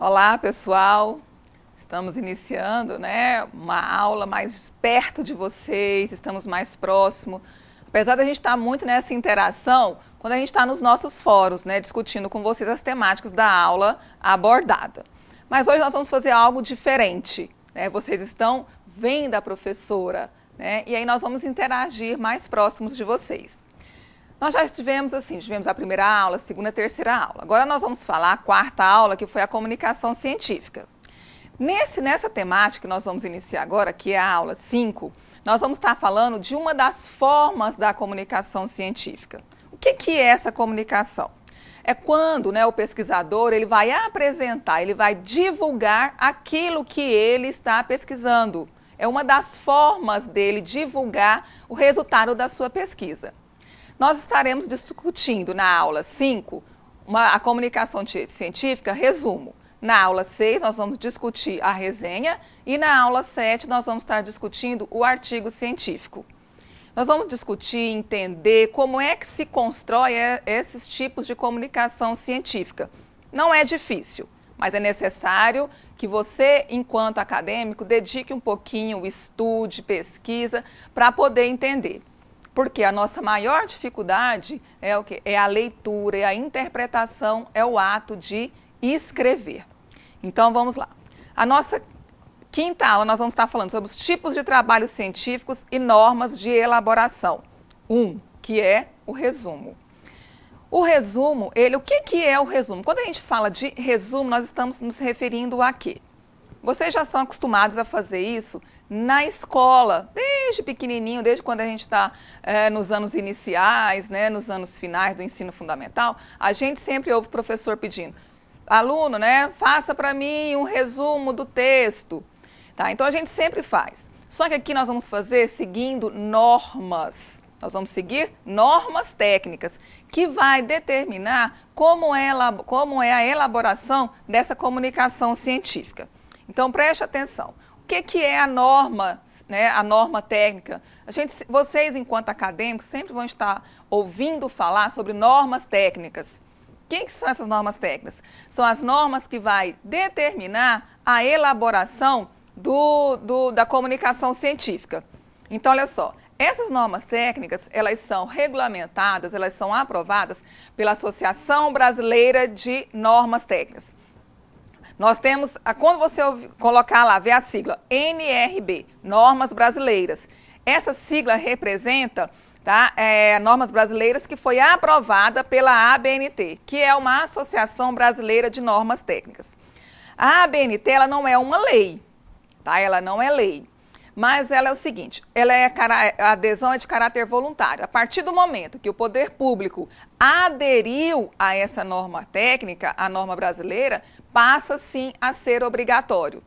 Olá, pessoal. Estamos iniciando, uma aula mais perto de vocês, estamos mais próximos. Apesar da gente estar muito nessa interação, quando a gente está nos nossos fóruns, discutindo com vocês as temáticas da aula abordada. Mas hoje nós vamos fazer algo diferente, Vocês estão vendo a professora, E aí nós vamos interagir mais próximos de vocês. Nós já tivemos a primeira aula, a segunda e a terceira aula. Agora nós vamos falar a quarta aula, que foi a comunicação científica. Nessa temática que nós vamos iniciar agora, que é a aula 5, nós vamos estar falando de uma das formas da comunicação científica. O que é essa comunicação? É quando o pesquisador ele vai apresentar, ele vai divulgar aquilo que ele está pesquisando. É uma das formas dele divulgar o resultado da sua pesquisa. Nós estaremos discutindo na aula 5 a comunicação científica, resumo. Na aula 6 nós vamos discutir a resenha e na aula 7 nós vamos estar discutindo o artigo científico. Nós vamos discutir, entender como é que se constrói esses tipos de comunicação científica. Não é difícil, mas é necessário que você, enquanto acadêmico, dedique um pouquinho, estude, pesquisa, para poder entender. Porque a nossa maior dificuldade é o quê? É a leitura, é a interpretação, é o ato de escrever. Então, vamos lá. A nossa quinta aula, nós vamos estar falando sobre os tipos de trabalhos científicos e normas de elaboração. Que é o resumo. O resumo, o que é o resumo? Quando a gente fala de resumo, nós estamos nos referindo a quê? Vocês já são acostumados a fazer isso na escola, desde pequenininho, desde quando a gente está nos anos iniciais, nos anos finais do ensino fundamental, a gente sempre ouve o professor pedindo, aluno, faça para mim um resumo do texto. Tá? Então a gente sempre faz. Só que aqui nós vamos fazer seguindo normas. Nós vamos seguir normas técnicas que vai determinar como é a elaboração dessa comunicação científica. Então, preste atenção. O que é a norma, a norma técnica? Vocês, enquanto acadêmicos, sempre vão estar ouvindo falar sobre normas técnicas. Que são essas normas técnicas? São as normas que vai determinar a elaboração da comunicação científica. Então, olha só, essas normas técnicas, elas são regulamentadas, elas são aprovadas pela Associação Brasileira de Normas Técnicas. Nós temos, quando você colocar lá, ver a sigla NRB, Normas Brasileiras. Essa sigla representa normas brasileiras que foi aprovada pela ABNT, que é uma Associação Brasileira de Normas Técnicas. A ABNT ela não é uma lei, ela não é lei, mas ela é o seguinte, a adesão é de caráter voluntário. A partir do momento que o poder público aderiu a essa norma técnica, a norma brasileira, passa sim a ser obrigatório.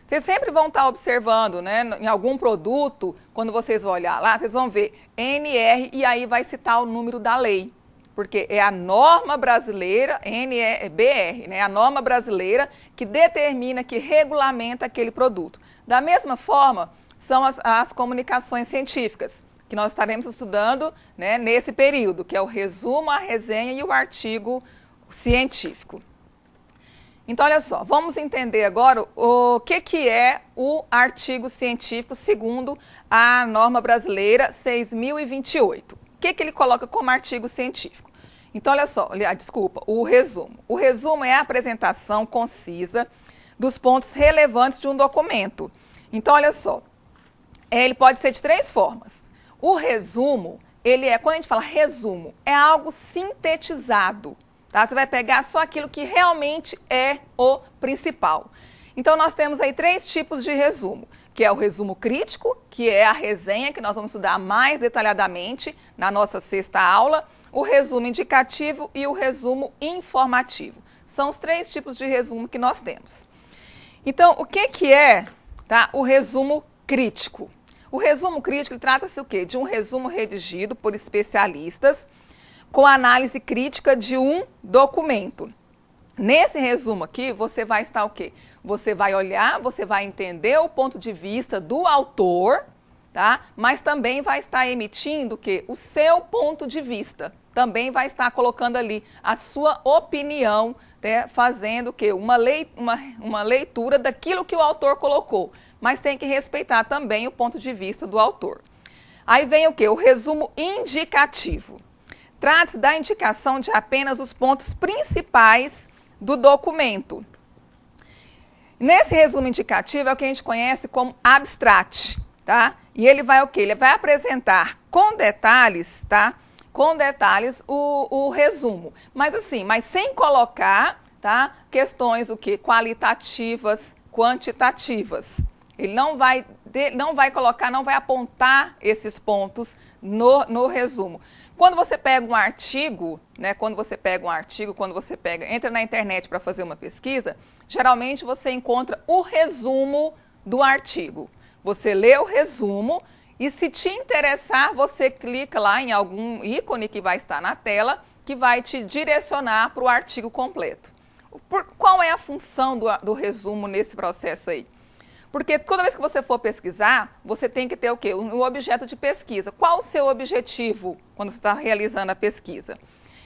Vocês sempre vão estar observando, em algum produto, quando vocês vão olhar lá, vocês vão ver NR e aí vai citar o número da lei. Porque é a norma brasileira, NBR, a norma brasileira que determina, que regulamenta aquele produto. Da mesma forma, são as comunicações científicas, que nós estaremos estudando nesse período, que é o resumo, a resenha e o artigo científico. Então, olha só, vamos entender agora o que é o artigo científico segundo a norma brasileira 6.028. O que ele coloca como artigo científico? Então, olha só, o resumo. O resumo é a apresentação concisa dos pontos relevantes de um documento. Então, olha só, ele pode ser de 3 formas. O resumo, quando a gente fala resumo, é algo sintetizado. Tá? Você vai pegar só aquilo que realmente é o principal. Então, nós temos aí 3 tipos de resumo, que é o resumo crítico, que é a resenha, que nós vamos estudar mais detalhadamente na nossa 6ª aula, o resumo indicativo e o resumo informativo. São os 3 tipos de resumo que nós temos. Então, o que é o resumo crítico? O resumo crítico trata-se o quê? De um resumo redigido por especialistas, com análise crítica de um documento. Nesse resumo aqui, você vai estar o quê? Você vai olhar, você vai entender o ponto de vista do autor, mas também vai estar emitindo o quê? O seu ponto de vista. Também vai estar colocando ali a sua opinião, fazendo o quê? Uma leitura daquilo que o autor colocou, mas tem que respeitar também o ponto de vista do autor. Aí vem o quê? O resumo indicativo. Trata-se da indicação de apenas os pontos principais do documento. Nesse resumo indicativo é o que a gente conhece como abstract, tá? E ele vai o quê? Ele vai apresentar com detalhes, tá? Com detalhes o resumo. Mas assim, mas sem colocar, tá? Questões o quê? Qualitativas, quantitativas. Ele não vai colocar, não vai apontar esses pontos no resumo. Quando você pega um artigo, né, entra na internet para fazer uma pesquisa, geralmente você encontra o resumo do artigo. Você lê o resumo e, se te interessar, você clica lá em algum ícone que vai estar na tela, que vai te direcionar para o artigo completo. Qual é a função do resumo nesse processo aí? Porque toda vez que você for pesquisar, você tem que ter o quê? Um objeto de pesquisa. Qual o seu objetivo quando você está realizando a pesquisa?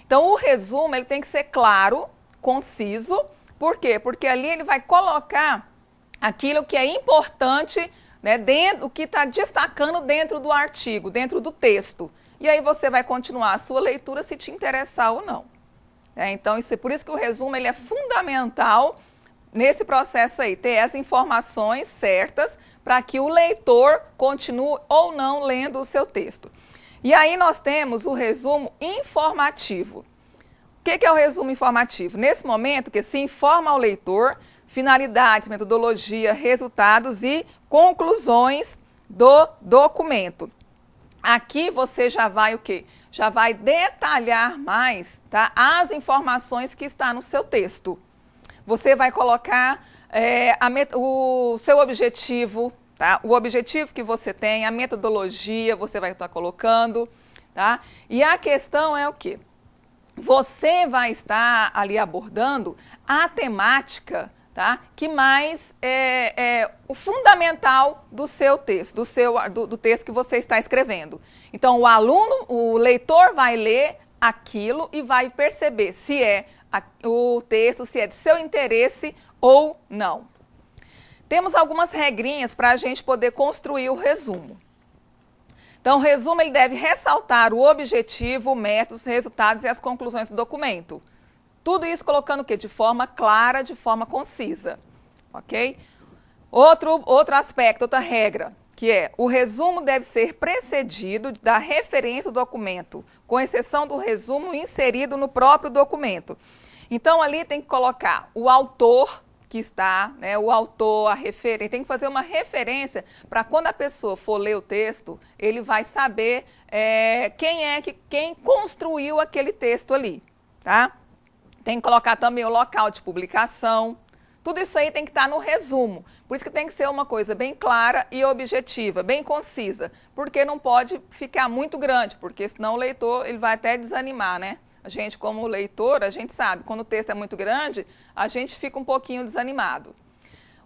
Então, o resumo ele tem que ser claro, conciso. Por quê? Porque ali ele vai colocar aquilo que é importante, né, o que está destacando dentro do artigo, dentro do texto. E aí você vai continuar a sua leitura se te interessar ou não. Então, por isso que o resumo ele é fundamental nesse processo aí, ter as informações certas para que o leitor continue ou não lendo o seu texto. E aí nós temos o resumo informativo. O que é o resumo informativo? Nesse momento que se informa ao leitor finalidades, metodologia, resultados e conclusões do documento. Aqui você já vai o quê? Já vai detalhar mais, tá, as informações que está no seu texto. Você vai colocar o seu objetivo, tá? O objetivo que você tem, a metodologia, você vai estar colocando, tá? E a questão é o quê? Você vai estar ali abordando a temática, tá? Que mais é o fundamental do seu texto, do texto que você está escrevendo. Então, o leitor vai ler aquilo e vai perceber se é o texto, se é de seu interesse ou não. Temos algumas regrinhas para a gente poder construir o resumo. Então, o resumo ele deve ressaltar o objetivo, o método, os resultados e as conclusões do documento. Tudo isso colocando o quê? De forma clara, de forma concisa. Ok? Outro aspecto, outra regra, que é o resumo deve ser precedido da referência do documento, com exceção do resumo inserido no próprio documento. Então, ali tem que colocar o autor que está, né, o autor, a referência, tem que fazer uma referência para quando a pessoa for ler o texto, ele vai saber quem construiu aquele texto ali, tá? Tem que colocar também o local de publicação. Tudo isso aí tem que estar no resumo. Por isso que tem que ser uma coisa bem clara e objetiva, bem concisa. Porque não pode ficar muito grande, porque senão o leitor ele vai até desanimar, né? A gente, como leitor, a gente sabe, quando o texto é muito grande, a gente fica um pouquinho desanimado.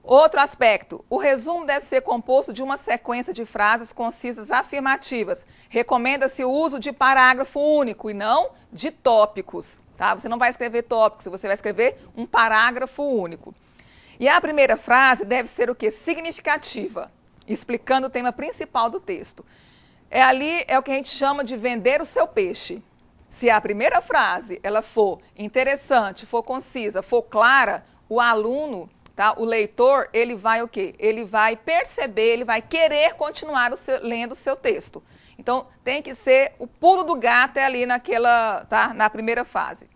Outro aspecto, o resumo deve ser composto de uma sequência de frases concisas afirmativas. Recomenda-se o uso de parágrafo único e não de tópicos. Tá? Você não vai escrever tópicos, você vai escrever um parágrafo único. E a primeira frase deve ser o quê? Significativa, explicando o tema principal do texto. Ali é o que a gente chama de vender o seu peixe. Se a primeira frase ela for interessante, for concisa, for clara, o aluno, tá, o leitor, ele vai o quê? Ele vai perceber, ele vai querer continuar lendo o seu texto. Então, tem que ser o pulo do gato ali na primeira frase.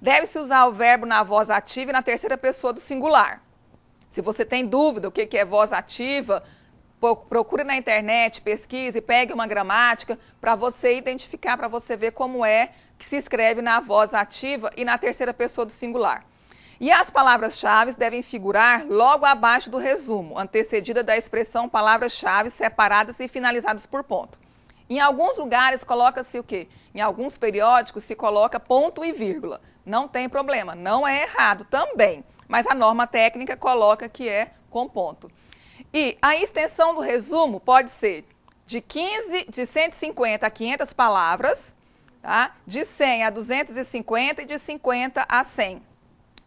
Deve-se usar o verbo na voz ativa e na terceira pessoa do singular. Se você tem dúvida o que é voz ativa, procure na internet, pesquise, pegue uma gramática para você identificar, para você ver como é que se escreve na voz ativa e na terceira pessoa do singular. E as palavras-chave devem figurar logo abaixo do resumo, antecedida da expressão palavras-chave separadas e finalizadas por ponto. Em alguns lugares coloca-se o quê? Em alguns periódicos se coloca ponto e vírgula. Não tem problema, não é errado também, mas a norma técnica coloca que é com ponto. E a extensão do resumo pode ser de 150 a 500 palavras, tá? De 100 a 250 e de 50 a 100.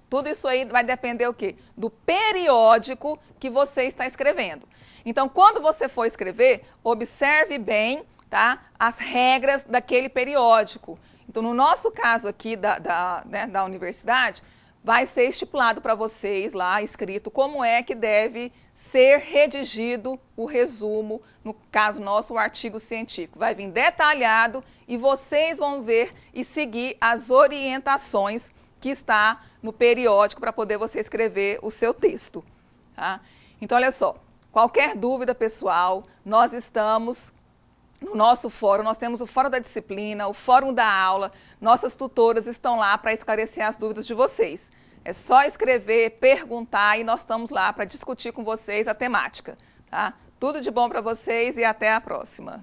Tudo isso aí vai depender o quê? Do periódico que você está escrevendo. Então, quando você for escrever, observe bem, tá, as regras daquele periódico. Então, no nosso caso aqui da universidade, vai ser estipulado para vocês lá, escrito, como é que deve ser redigido o resumo, no caso nosso, o artigo científico. Vai vir detalhado e vocês vão ver e seguir as orientações que está no periódico para poder você escrever o seu texto. Tá? Então, olha só, qualquer dúvida, pessoal, nós estamos no nosso fórum, nós temos o Fórum da Disciplina, o Fórum da Aula, nossas tutoras estão lá para esclarecer as dúvidas de vocês. É só escrever, perguntar e nós estamos lá para discutir com vocês a temática. Tá? Tudo de bom para vocês e até a próxima.